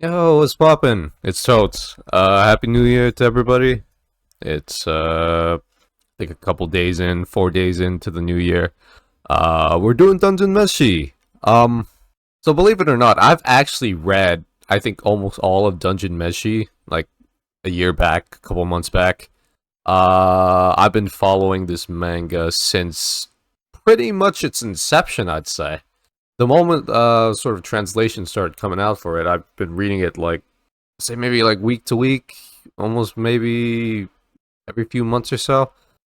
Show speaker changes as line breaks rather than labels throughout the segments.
Yo, what's poppin'? It's Totes. Happy New Year to everybody. It's I think a couple days in, 4 days into the new year. We're doing Dungeon Meshi. So believe it or not, I've actually read I think almost all of Dungeon Meshi like a year back, a couple months back. I've been following this manga since pretty much its inception, I'd say. The moment sort of translation started coming out for it, I've been reading it like say maybe like week to week, almost maybe every few months or so.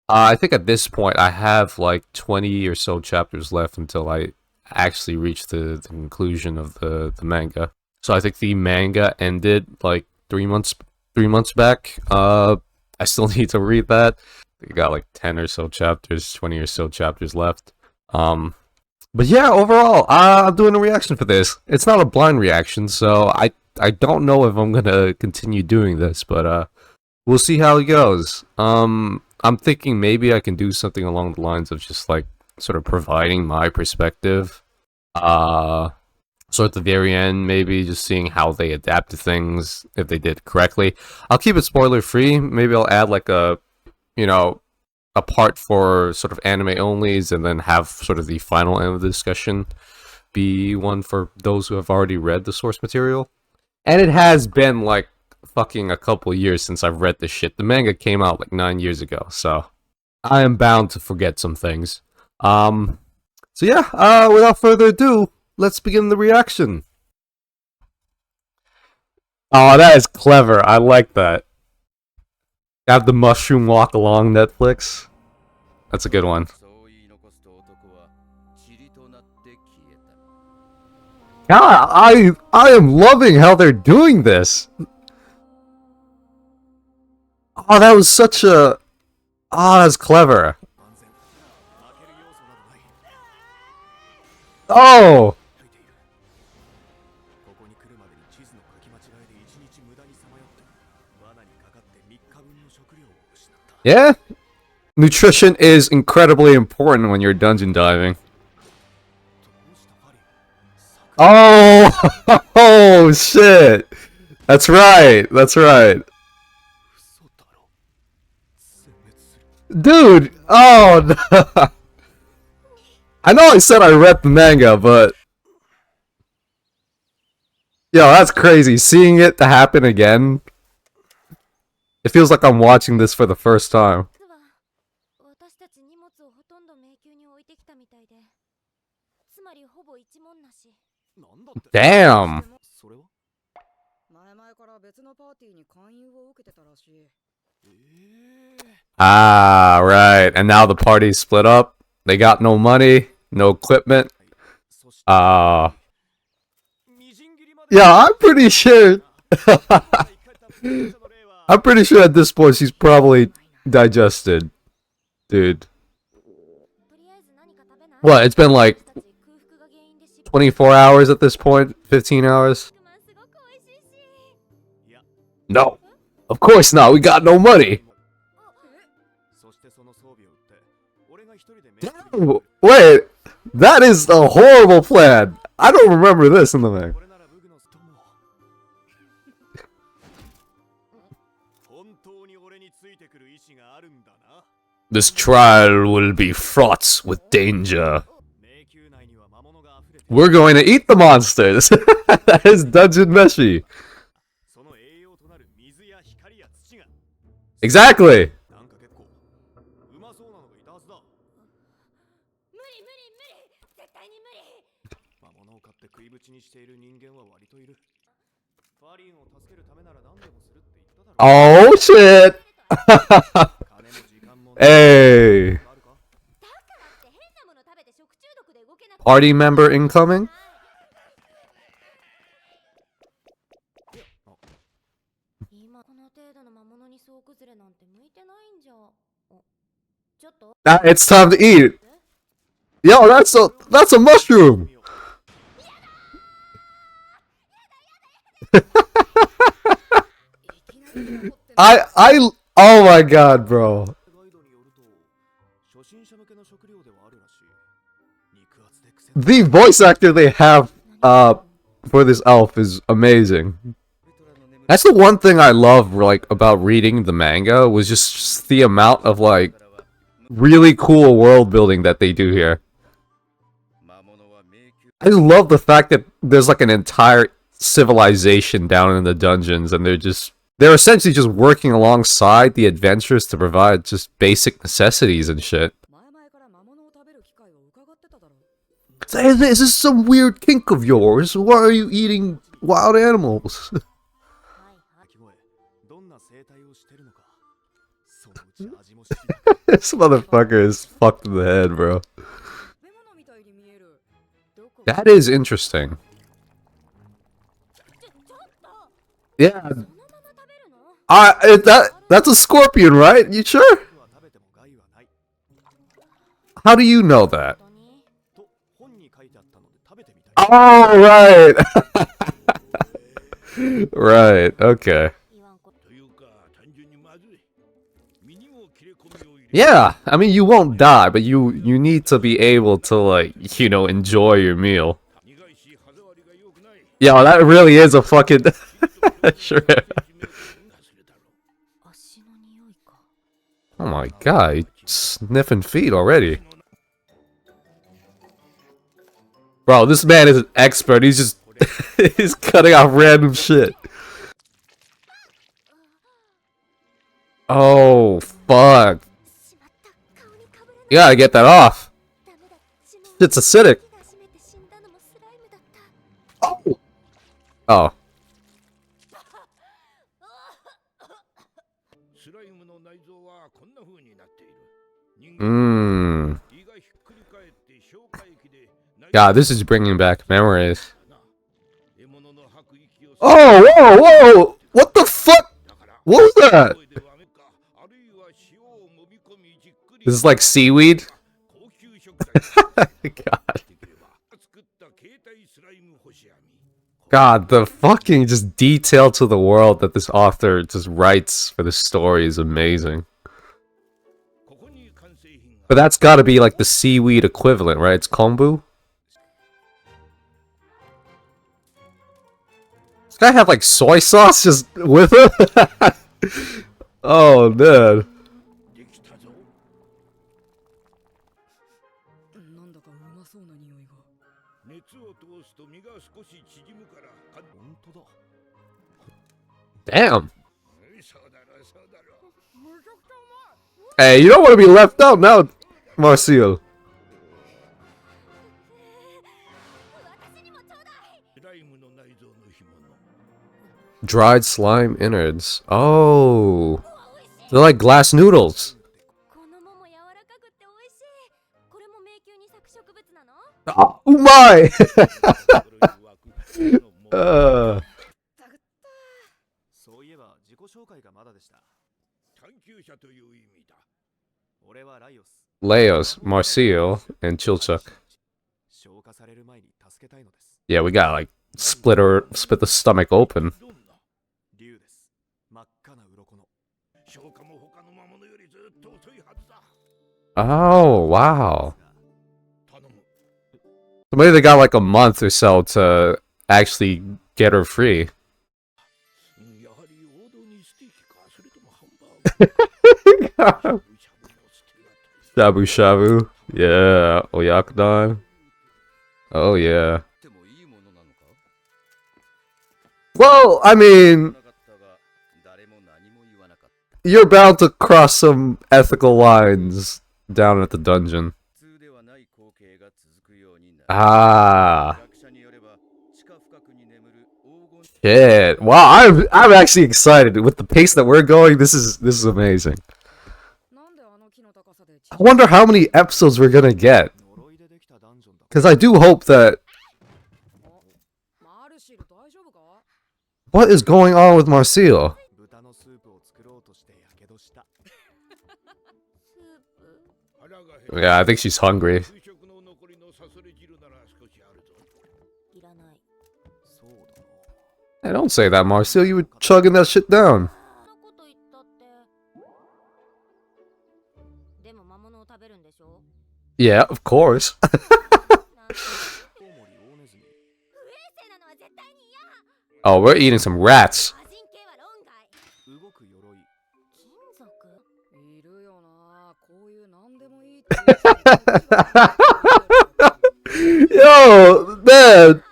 I think at this point I have like 20 or so chapters left until I actually reach the conclusion of the manga. So I think the manga ended like 3 months back. I still need to read that. I got like 10 or so chapters, 20 or so chapters left. But yeah, overall, I'm doing a reaction for this. It's not a blind reaction, so I don't know if I'm gonna continue doing this, but we'll see how it goes. I'm thinking maybe I can do something along the lines of just like sort of providing my perspective. So at the very end, maybe just seeing how they adapted things, if they did correctly. I'll keep it spoiler free. Maybe I'll add like you know, a part for sort of anime onlys, and then have sort of the final end of the discussion be one for those who have already read the source material. And it has been like fucking a couple years since I've read this shit. The manga came out like 9 years ago, so I am bound to forget some things. So yeah, without further ado, let's begin the reaction. Oh, that is clever. I like that. Have the mushroom walk along Netflix. That's a good one. God, I am loving how they're doing this. Oh, that was such a... Oh, that's clever. Oh! Yeah? Nutrition is incredibly important when you're dungeon diving. Oh! Oh, shit! That's right, that's right. Dude! Oh, no. I know I said I read the manga, but... Yo, that's crazy. Seeing it to happen again... It feels like I'm watching this for the first time. Damn! Ah, right. And now the party's split up. They got no money, no equipment. Yeah, I'm pretty sure. I'm pretty sure at this point she's probably digested. Dude. What? It's been like 24 hours at this point? 15 hours? No. Of course not. We got no money. Wait. That is a horrible plan. I don't remember this in the manga. This trial will be fraught with danger. We're going to eat the monsters. That is Dungeon Meshi. Exactly. Oh shit. Hey. Party member incoming? It's time to eat. Yo, that's a mushroom. Oh my god, bro. The voice actor they have for this elf is amazing. That's the one thing I love, like, about reading the manga, was just the amount of, like, really cool world building that they do here. I just love the fact that there's, like, an entire civilization down in the dungeons, and they're essentially just working alongside the adventurers to provide just basic necessities and shit. Is this some weird kink of yours? Why are you eating wild animals? This motherfucker is fucked in the head, bro. That is interesting. Yeah. That's a scorpion, right? You sure? How do you know that? Oh, right. Right, okay. Yeah, I mean, you won't die, but you need to be able to, like, you know, enjoy your meal. Yeah, that really is a fucking... Sure. Oh my god, he's sniffing feet already. Bro, this man is an expert. He's just... he's cutting off random shit. Oh, fuck. You gotta get that off. It's acidic. Oh. Oh. Mmm. God, this is bringing back memories. Oh, whoa, whoa! What the fuck? What was that? This is like seaweed? God. God, the fucking just detail to the world that this author just writes for this story is amazing. But that's gotta be like the seaweed equivalent, right? It's kombu? This guy have like soy sauce just with him? Oh, man. Damn. Hey, you don't want to be left out now, Marcel. Dried slime innards. Oh. They're like glass noodles. Oh my! Leos, Marcel, and Chilchuk. Yeah, we gotta like split the stomach open. Oh, wow. So maybe they got like a month or so to actually get her free. Shabu shabu. Yeah. Oyakudan. Oh yeah. Well, I mean, you're bound to cross some ethical lines down at the dungeon. Ah. Shit. Wow, I'm actually excited. With the pace that we're going, this is amazing. I wonder how many episodes we're gonna get. Because I do hope that... What is going on with Marcel? Yeah, I think she's hungry. Hey, don't say that, Marcel. You were chugging that shit down. Yeah, of course. Oh, we're eating some rats. Yo, man.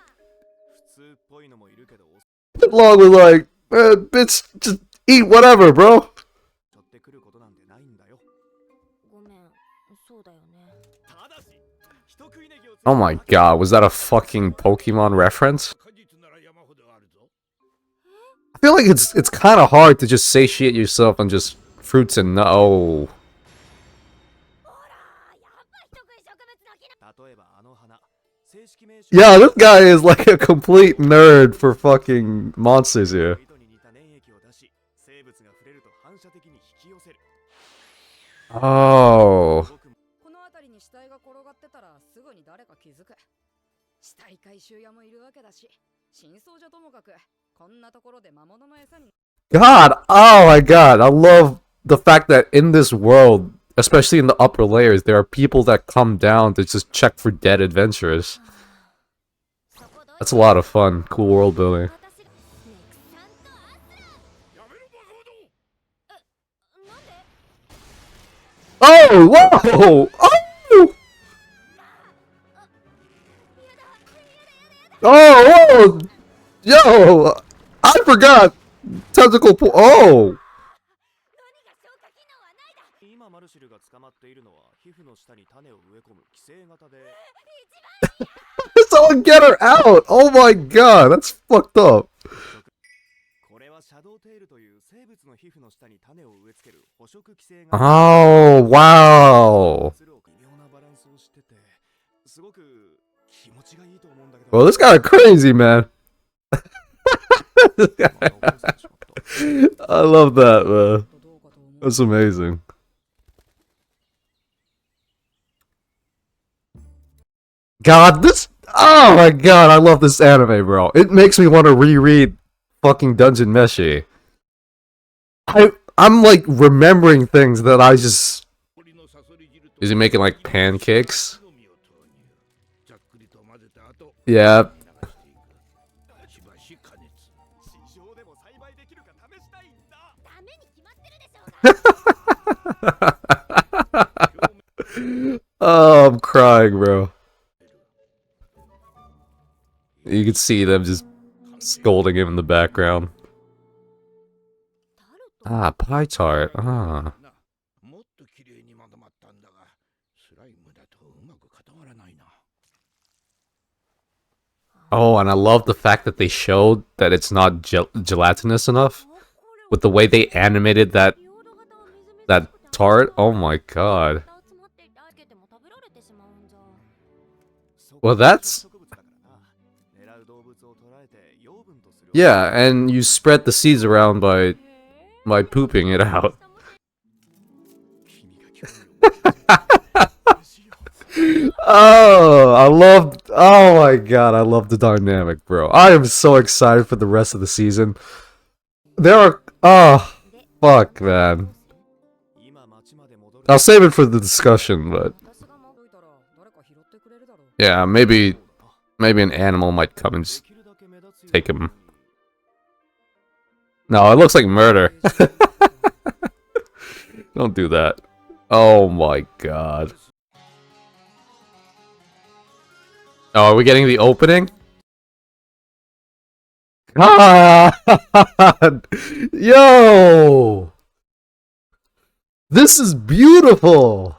Along with like, bitch, just eat whatever, bro. Oh my god, was that a fucking Pokemon reference? I feel like it's kind of hard to just satiate yourself on just fruits and no. Yeah, this guy is like a complete nerd for fucking monsters here. Oh. God, oh my god, I love the fact that in this world, especially in the upper layers, there are people that come down to just check for dead adventurers. That's a lot of fun. Cool world building. Oh, whoa! Oh! Oh, whoa! Yo! I forgot! Tentacle pool. Oh! Someone get her out! Oh my god, that's fucked up. Oh, wow. Well, this guy is crazy, man. I love that, man. That's amazing. God, this... Oh my god, I love this anime, bro. It makes me want to reread fucking Dungeon Meshi. I'm like remembering things that I just... Is he making like pancakes? Yeah. Oh, I'm crying, bro. You can see them just scolding him in the background. Ah, pie tart. Ah. Oh, and I love the fact that they showed that it's not gelatinous enough. With the way they animated that tart. Oh my god. Well, that's... Yeah, and you spread the seeds around by pooping it out. Oh, I love... Oh my god, I love the dynamic, bro. I am so excited for the rest of the season. There are... Oh, fuck, man. I'll save it for the discussion, but... Yeah, maybe an animal might come and just take him. No, it looks like murder. Don't do that. Oh my god. Oh, are we getting the opening? God! Yo! This is beautiful!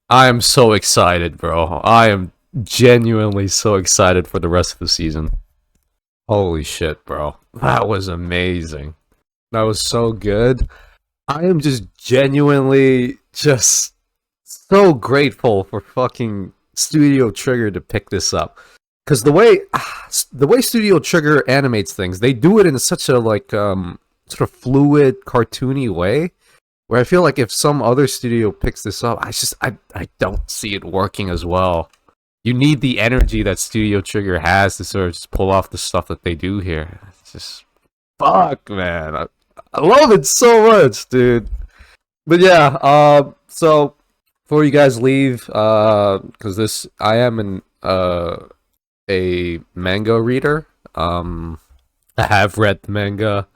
I am so excited, bro. I am genuinely so excited for the rest of the season. Holy shit, bro. That was amazing. That was so good. I am just genuinely just so grateful for fucking Studio Trigger to pick this up. Because the way Studio Trigger animates things, they do it in such a like sort of fluid, cartoony way, where I feel like if some other studio picks this up, I don't see it working as well. You need the energy that Studio Trigger has to sort of just pull off the stuff that they do here. It's just fuck, man. I love it so much, dude. But yeah, so before you guys leave, because I am in a manga reader. I have read the manga.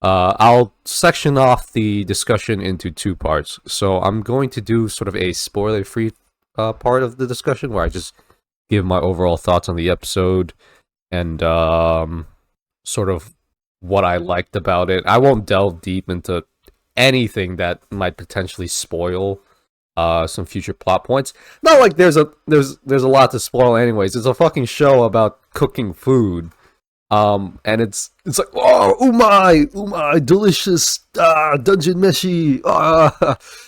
I'll section off the discussion into two parts. So I'm going to do sort of a spoiler-free part of the discussion where I just give my overall thoughts on the episode and sort of what I liked about it. I won't delve deep into anything that might potentially spoil some future plot points. Not like there's a lot to spoil anyways. It's a fucking show about cooking food. And it's like, oh, umai, delicious, dungeon meshi.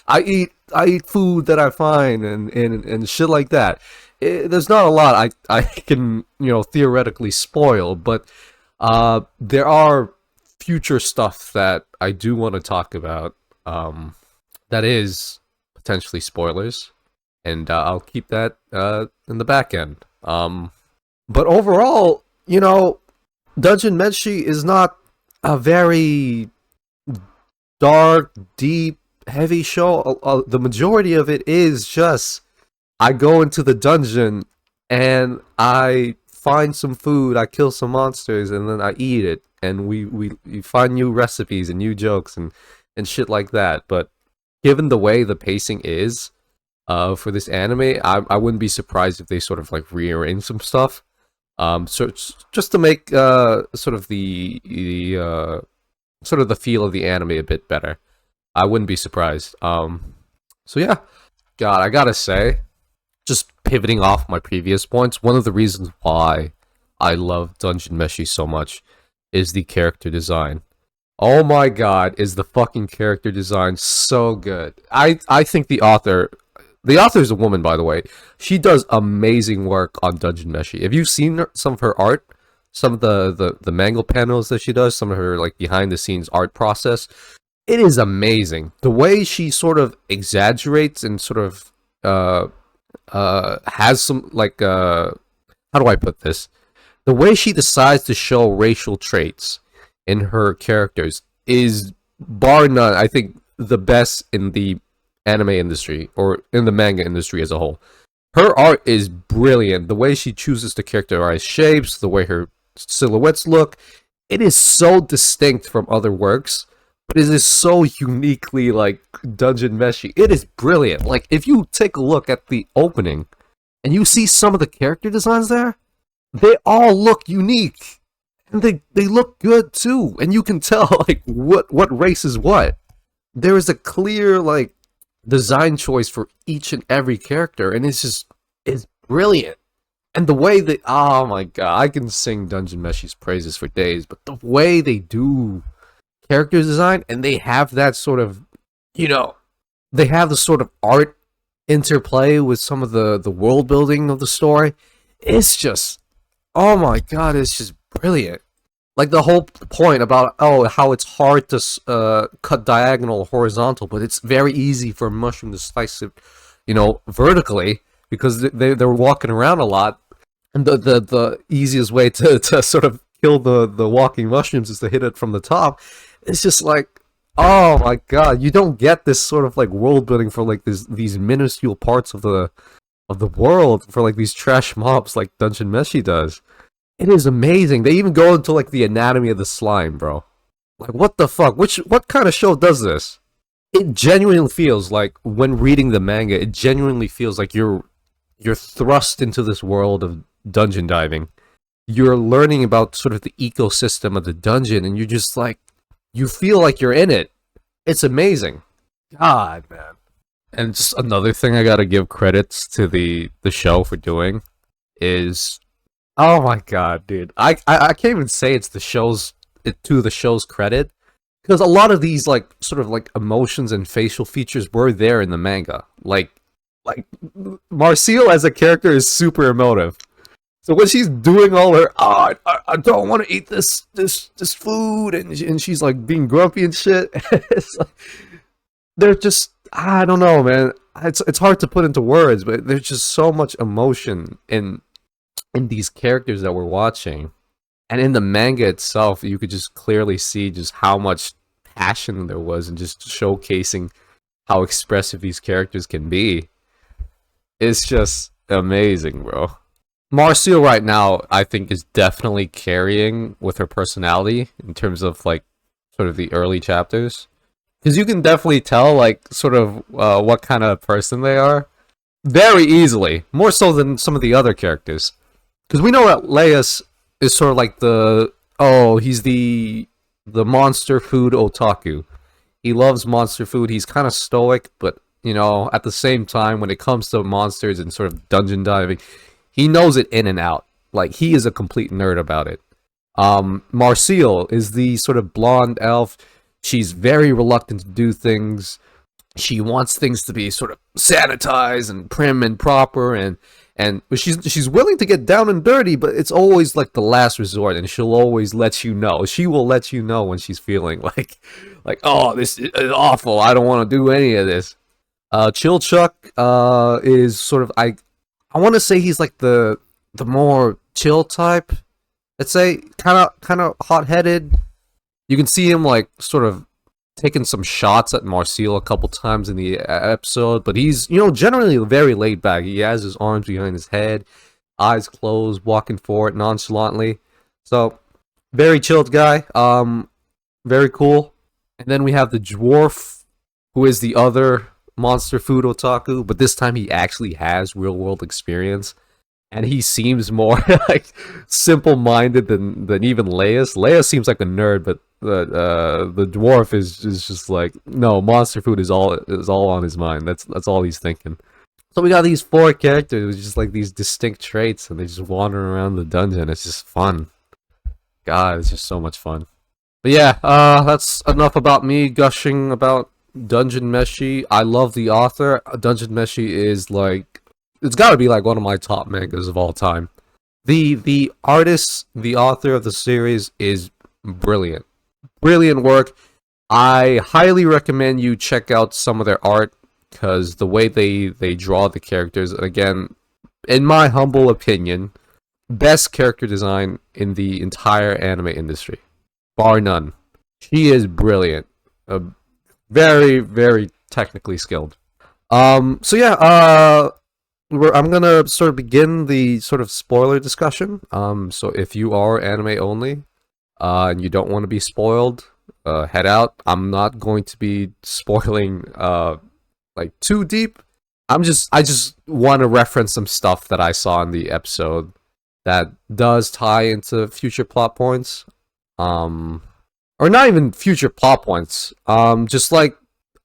I eat food that I find and shit like that. There's not a lot I can theoretically spoil, but there are future stuff that I do want to talk about. That is potentially spoilers, and I'll keep that in the back end. But overall, Dungeon Meshi is not a very dark, deep, heavy show. The majority of it is just I go into the dungeon and I find some food, I kill some monsters, and then I eat it. And we find new recipes and new jokes and shit like that. But given the way the pacing is for this anime, I wouldn't be surprised if they sort of like rearrange some stuff. So it's just to make sort of the feel of the anime a bit better. I wouldn't be surprised. So yeah, God, I gotta say, just pivoting off my previous points, one of the reasons why I love Dungeon Meshi so much is the character design. Oh my God, is the fucking character design so good? I think the author is a woman, by the way. She does amazing work on Dungeon Meshi. Have you seen some of her art? Some of the manga panels that she does, some of her like behind the scenes art process. It is amazing. The way she sort of exaggerates and sort of has some like how do I put this? The way she decides to show racial traits in her characters is bar none, I think, the best in the anime industry or in the manga industry as a whole. Her art is brilliant. The way she chooses to characterize shapes, the way her silhouettes look, it is so distinct from other works, but it is so uniquely like Dungeon Meshi. It is brilliant. Like if you take a look at the opening and you see some of the character designs there, they all look unique. And they look good too. And you can tell like what race is what. There is a clear like design choice for each and every character, and it's brilliant. And the way that, oh my God, I can sing Dungeon Meshi's praises for days, but the way they do character design, and they have that sort of, they have the sort of art interplay with some of the world building of the story. It's just, oh my God, it's just brilliant. Like the whole point about, how it's hard to cut diagonal or horizontal, but it's very easy for a mushroom to slice it, vertically, because they're walking around a lot. And the easiest way to sort of kill the walking mushrooms is to hit it from the top. It's just like, oh my God, you don't get this sort of like world building for like these minuscule parts of the world for like these trash mobs like Dungeon Meshi does. It is amazing. They even go into like the anatomy of the slime, bro. Like what the fuck? What kind of show does this? It genuinely feels like when reading the manga, it genuinely feels like you're thrust into this world of dungeon diving. You're learning about sort of the ecosystem of the dungeon, and you're just like, you feel like you're in it. It's amazing. God, man. And just another thing I gotta give credits to the show for doing is, oh my God, dude. I can't even say it's the show's credit, because a lot of these like sort of like emotions and facial features were there in the manga. Like Marcille as a character is super emotive. So when she's doing all her, I don't want to eat this food, and she's like being grumpy and shit. It's like, they're just, I don't know, man. It's hard to put into words, but there's just so much emotion in these characters that we're watching. And in the manga itself, you could just clearly see just how much passion there was, and just showcasing how expressive these characters can be. It's just amazing, bro. Marcia right now, I think, is definitely carrying with her personality in terms of like sort of the early chapters, because you can definitely tell like sort of what kind of person they are very easily, more so than some of the other characters. Because we know that Leius is sort of like he's the monster food otaku. He loves monster food. He's kind of stoic, but at the same time, when it comes to monsters and sort of dungeon diving, he knows it in and out. Like he is a complete nerd about it. Marcial is the sort of blonde elf. She's very reluctant to do things. She wants things to be sort of sanitized and prim and proper, and she's willing to get down and dirty, but it's always like the last resort, and she'll always let you know. She will let you know when she's feeling oh, this is awful. I don't want to do any of this. Chilchuck is sort of I want to say he's like the more chill type. Let's say kind of hot headed. You can see him like sort of taken some shots at Marcel a couple times in the episode, but he's, generally very laid back. He has his arms behind his head, eyes closed, walking forward nonchalantly. So, very chilled guy. Very cool. And then we have the dwarf, who is the other monster food otaku, but this time he actually has real world experience. And he seems more like simple-minded than even Leius. Leius seems like a nerd, but the dwarf is just like, no, monster food is all on his mind. That's all he's thinking. So we got these four characters with just like these distinct traits, and they just wander around the dungeon. It's just fun. God, it's just so much fun. But yeah, that's enough about me gushing about Dungeon Meshi. I love the author. Dungeon Meshi is like, it's got to be like one of my top mangas of all time. The artist, the author of the series is brilliant. Brilliant work. I highly recommend you check out some of their art, because the way they draw the characters, again, in my humble opinion, best character design in the entire anime industry, bar none. She is brilliant. Very, very technically skilled. So yeah, I'm gonna sort of begin the sort of spoiler discussion. So if you are anime only, and you don't want to be spoiled, head out. I'm not going to be spoiling like too deep. I just want to reference some stuff that I saw in the episode that does tie into future plot points. Or not even future plot points. Just like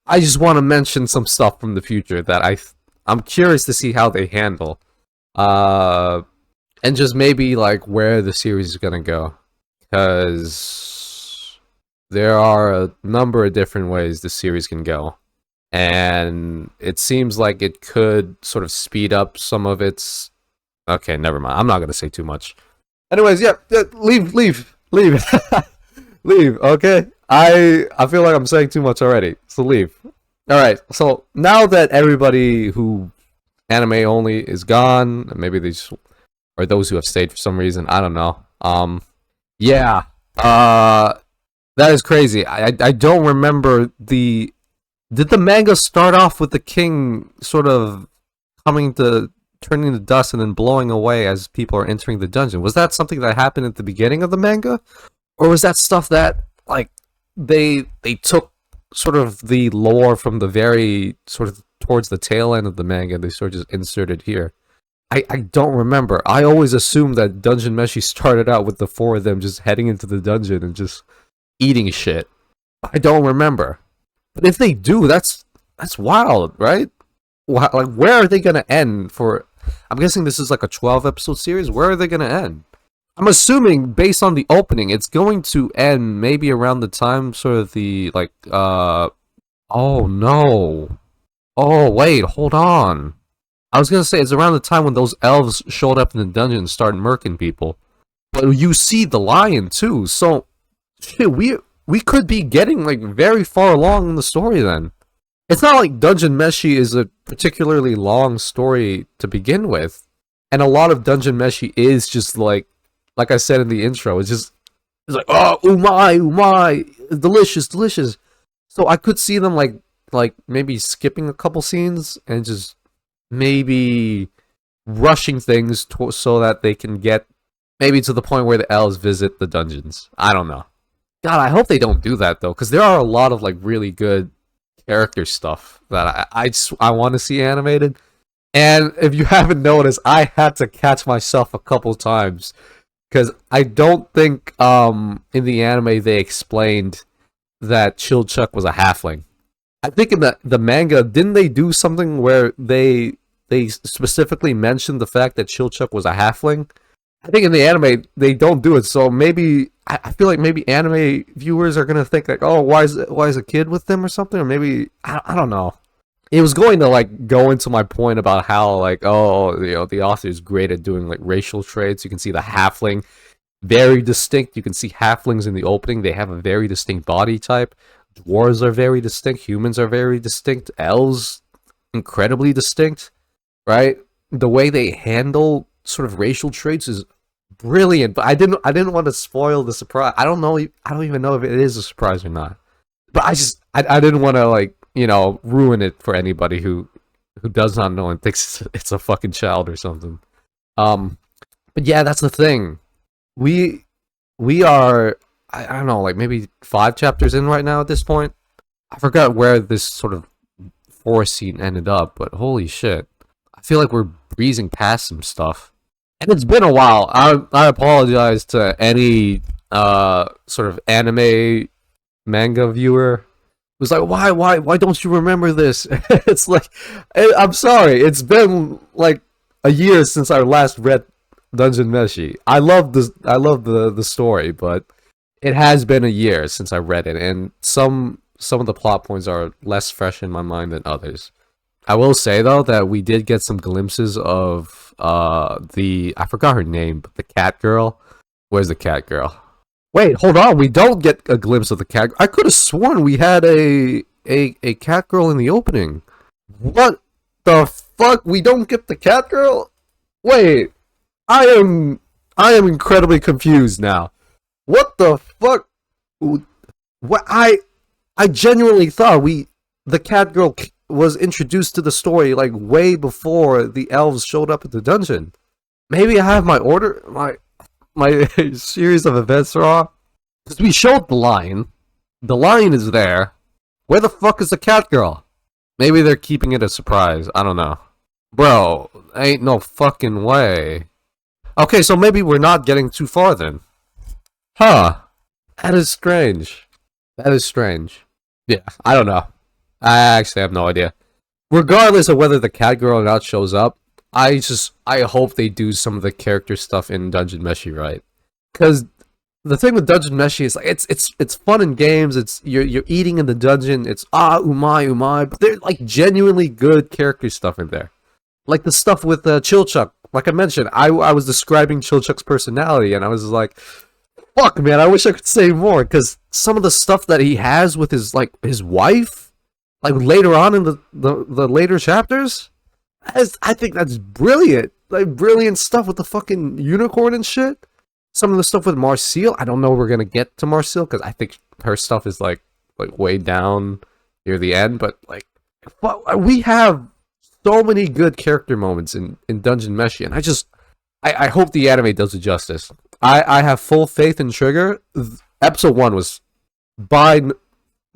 I just want to mention some stuff from the future that I'm curious to see how they handle. And just maybe like where the series is gonna go, because there are a number of different ways the series can go, and it seems like it could sort of speed up some of its. Okay, never mind. I'm not gonna say too much. Anyways, yeah, leave, leave. Okay, I feel like I'm saying too much already, so leave. All right. So now that everybody who anime only is gone, maybe they just, or those who have stayed for some reason, I don't know. Yeah. That is crazy. I don't remember did the manga start off with the king sort of turning to dust and then blowing away as people are entering the dungeon? Was that something that happened at the beginning of the manga? Or was that stuff that like they took sort of the lore from the very sort of towards the tail end of the manga and they sort of just inserted here? I don't remember. I always assumed that Dungeon Meshi started out with the four of them just heading into the dungeon and just eating shit. I don't remember. But if they do, that's wild, right? Like, where are they gonna end for? I'm guessing this is like a 12 episode series. Where are they gonna end? I'm assuming, based on the opening, it's going to end maybe around the time sort of the like oh no. Oh wait, hold on. I was gonna say it's around the time when those elves showed up in the dungeon and started murking people. But you see the lion too, so shit, we could be getting like very far along in the story then. It's not like Dungeon Meshi is a particularly long story to begin with. And a lot of Dungeon Meshi is just like I said in the intro, it's like, oh, umai, delicious, delicious. So I could see them like maybe skipping a couple scenes and just maybe rushing things so that they can get maybe to the point where the elves visit the dungeons. I don't know. God, I hope they don't do that though, because there are a lot of like really good character stuff that I want to see animated. And if you haven't noticed, I had to catch myself a couple times because I don't think in the anime they explained that Chilchuck was a halfling. I think in the manga, didn't they do something where they specifically mentioned the fact that Chilchuck was a halfling? I think in the anime they don't do it, so maybe I feel like maybe anime viewers are gonna think like, oh, why is a kid with them or something, or maybe I don't know. It was going to like go into my point about how like, oh, you know, the author is great at doing like racial traits. You can see the halfling very distinct. You can see halflings in the opening. They have a very distinct body type. Dwarves are very distinct. Humans are very distinct. Elves incredibly distinct, right? The way they handle sort of racial traits is brilliant. But I didn't want to spoil the surprise. I don't know. I don't even know if it is a surprise or not. But I didn't want to like, you know, ruin it for anybody who does not know and thinks it's a fucking child or something. But yeah, that's the thing. We are I don't know, like maybe 5 chapters in right now at this point. I forgot where this sort of forest scene ended up, but holy shit. I feel like we're breezing past some stuff. And it's been a while. I apologize to any sort of anime manga viewer who's like, why don't you remember this? It's like, I'm sorry. It's been like a year since I last read Dungeon Meshi. I love the story, but it has been a year since I read it, and some of the plot points are less fresh in my mind than others. I will say though that we did get some glimpses of I forgot her name, but the cat girl. Where's the cat girl? Wait, hold on. We don't get a glimpse of the cat. I could have sworn we had a cat girl in the opening. What the fuck? We don't get the cat girl? Wait. I am incredibly confused now. What the fuck? What I genuinely thought the cat girl was introduced to the story like way before the elves showed up at the dungeon. Maybe I have my series of events wrong. Because we showed the lion. The lion is there. Where the fuck is the cat girl? Maybe they're keeping it a surprise. I don't know. Bro, ain't no fucking way. Okay, so maybe we're not getting too far then. Huh. That is strange. That is strange. Yeah, I don't know. I actually have no idea. Regardless of whether the cat girl or not shows up, I hope they do some of the character stuff in Dungeon Meshi right. Because the thing with Dungeon Meshi is like it's fun in games. It's you're eating in the dungeon. It's umai, but there's like genuinely good character stuff in there. Like the stuff with Chilchuck. Like I mentioned, I was describing Chilchuck's personality, and I was like, "Fuck, man! I wish I could say more." Because some of the stuff that he has with his wife, like later on in the later chapters, I think that's brilliant. Like brilliant stuff with the fucking unicorn and shit. Some of the stuff with Marcille, I don't know if we're gonna get to Marcille because I think her stuff is like way down near the end. But like, we have so many good character moments in Dungeon Meshi, and I hope the anime does it justice. I have full faith in Trigger. Episode 1 was by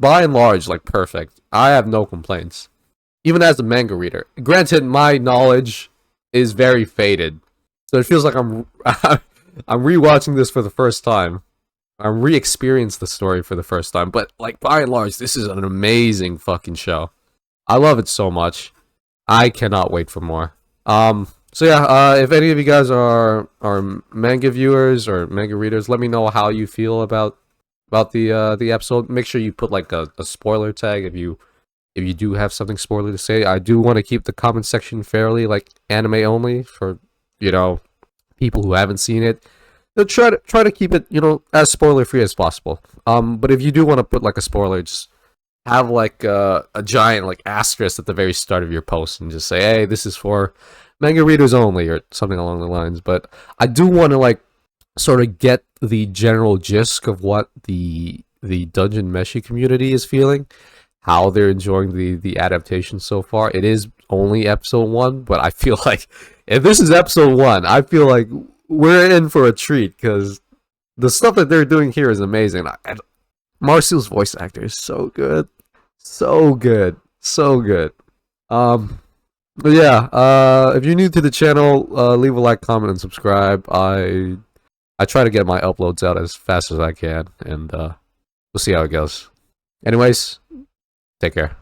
and large like perfect. I have no complaints, even as a manga reader. Granted, my knowledge is very faded, so it feels like I'm rewatching this for the first time. I'm re-experiencing the story for the first time, but like by and large, this is an amazing fucking show. I love it so much. I cannot wait for more. So yeah, if any of you guys are manga viewers or manga readers, let me know how you feel about the episode. Make sure you put like a spoiler tag if you do have something spoiler to say. I do want to keep the comment section fairly like anime only for, you know, people who haven't seen it. They'll try to keep it, you know, as spoiler free as possible. But if you do want to put like a spoiler, just have like a giant like asterisk at the very start of your post and just say, hey, this is for manga readers only or something along the lines. But I do want to like sort of get the general gist of what the Dungeon Meshi community is feeling, how they're enjoying the adaptation so far. It is only episode 1, but I feel like if this is episode 1, I feel like we're in for a treat because the stuff that they're doing here is amazing. Marcel's voice actor is so good. So good. So good. But yeah, if you're new to the channel, leave a like, comment, and subscribe. I try to get my uploads out as fast as I can, and we'll see how it goes. Anyways, take care.